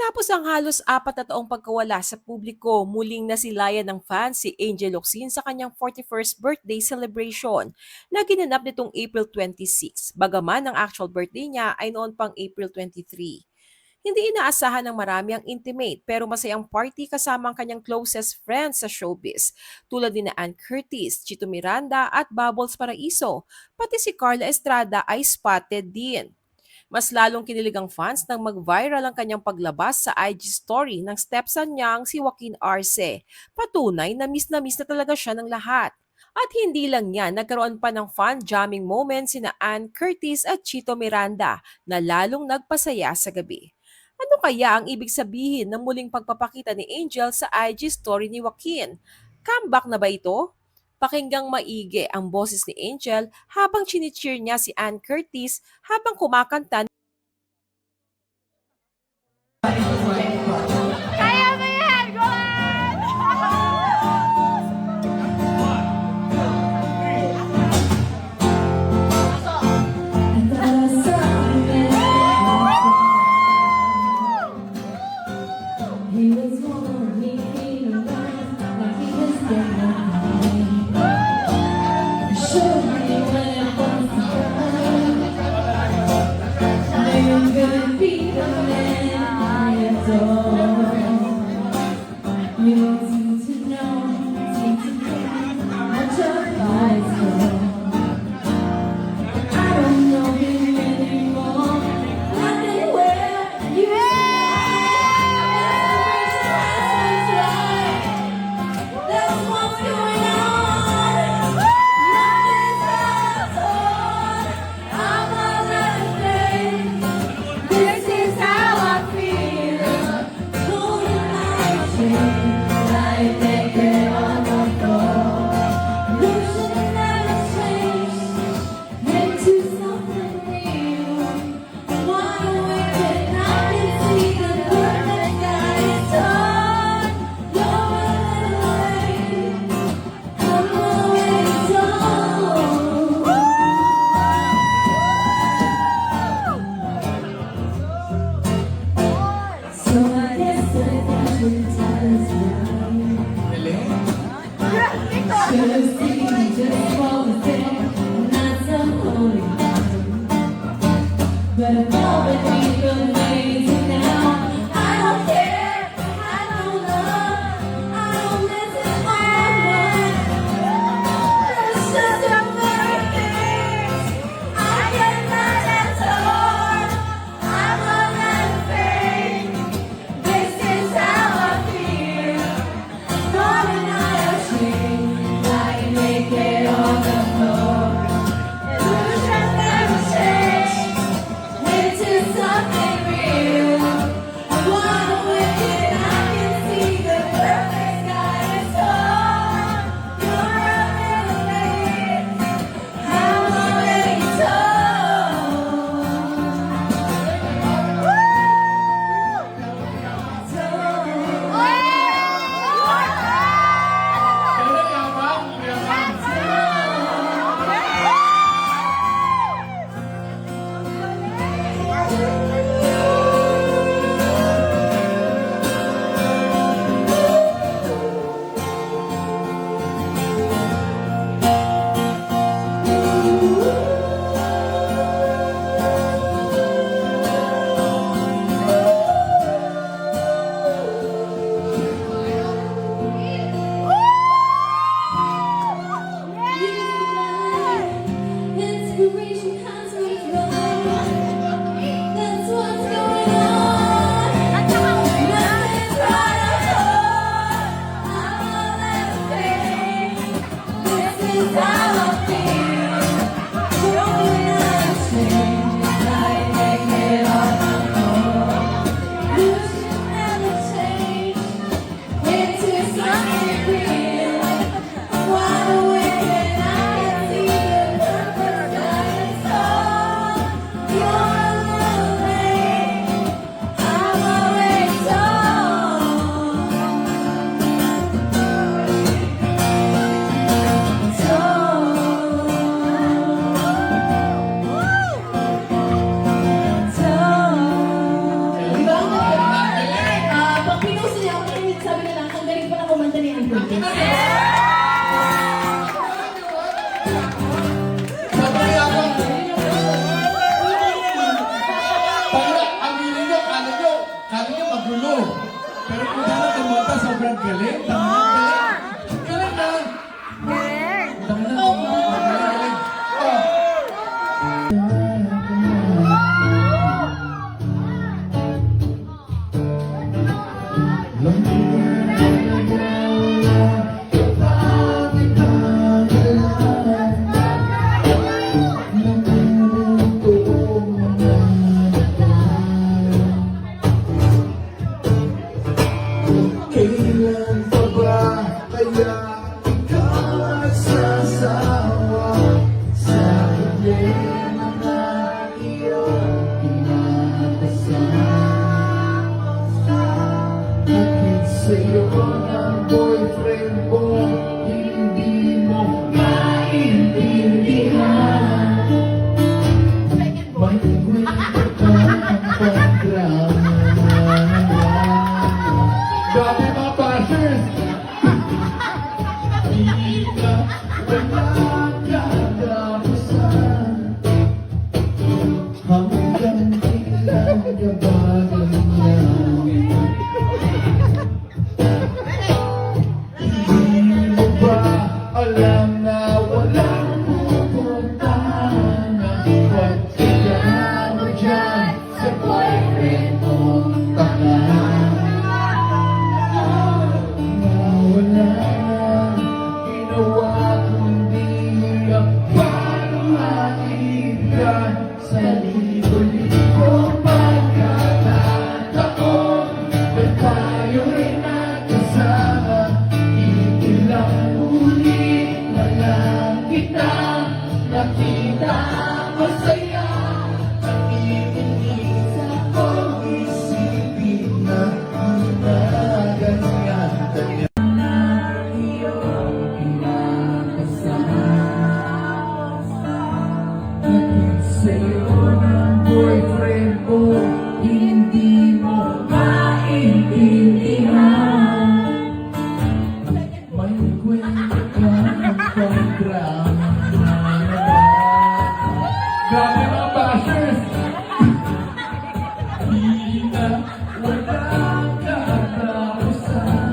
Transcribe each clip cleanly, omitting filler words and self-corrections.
Matapos ang halos 4 na taong pagkawala sa publiko, muling nasilayan ng fans si Angel Locsin sa kanyang 41st birthday celebration na ginanap nitong April 26, bagaman ang actual birthday niya ay noon pang April 23. Hindi inaasahan ng marami ang intimate pero masayang party kasama ang kanyang closest friends sa showbiz tulad ni Ann Curtis, Chito Miranda at Bubbles Paraiso. Pati si Carla Estrada ay spotted din. Mas lalong kinilig ang fans nang mag-viral ang kanyang paglabas sa IG story ng stepson niyang si Joaquin Arce. Patunay na miss na talaga siya ng lahat. At hindi lang yan, nagkaroon pa ng fun jamming moments sina Ann Curtis at Chito Miranda na lalong nagpasaya sa gabi. Ano kaya ang ibig sabihin ng muling pagpapakita ni Angel sa IG story ni Joaquin? Comeback na ba ito? Pakinggang maigi ang boses ni Angel habang chinicheer niya si Ann Curtis habang kumakanta. Kaya mo yan! Go on! He was born, he came around like he was getting away. Showed me when it was done. I'm gonna be the man I adore. You don't seem to know, seem to care much of my soul. I don't know him anymore. Nothing where you That's what's going on. Nothing's else on. I'm all afraid. This is how I feel. Holding my shame, I make it on the floor. Losing never change into something new. One weekend I can see the perfect guy is torn. You're away. I'm always alone. So I guess I got your times right. Should've seen just what was there, not some holy night. But I'm already amazing now. I don't care, I don't love, I don't listen on my mind. There's just so many things I cannot answer. I'm unafraid. This is how I feel. Falling out of shame, like naked on the floor. Illusions never change into Kala niya magulo. Pero kung sana kumanta, sobrang galing. Galing. Galing na. Galing. Galing. Galing. Oh. Kailan pa ba kaya ikaw nagsasawa sa problema na iyong pinapasama? Bakit sa'yo ng boyfriend mo hindi mo maintindihan? May kwento ka ang pagdrama. Grabe mga bashers! Hindi ka walang katapusan. Hanggang kailan ka ba ganyan? Hindi mo ba alam na walang pupuntahan? Huwag kaya mo dyan sa boyfriend mong tangan. Wala ginawa kundi ang pamahirap sa libo-libo pagkakataon na tayo'y nagkasama. Ilang ulit na lang kita nakita masaya. Nakikinig ako isipin na di na ganyan. Sa'yo ng boyfriend mo, hindi mo maintindihan. May kwento ka ng pagdrama. Grabe mga bashers! Hindi na walang katapusan.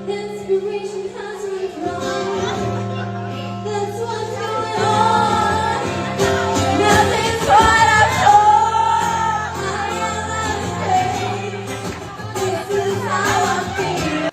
Inspiration has withdrawn. That's what's going on. Nothing's what I'm told. I am afraid. This is how I feel.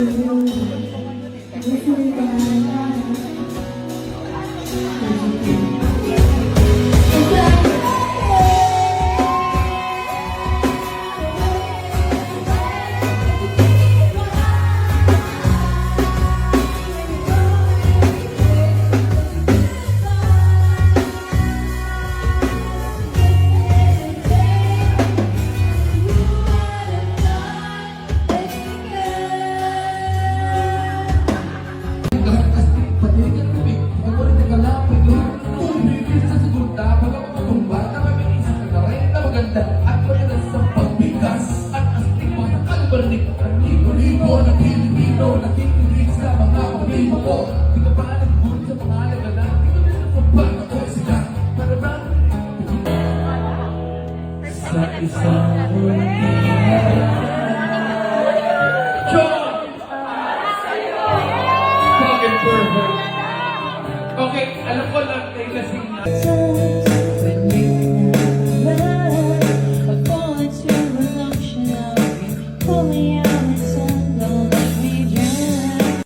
Sa isang ulit Alam ko lang kay kasing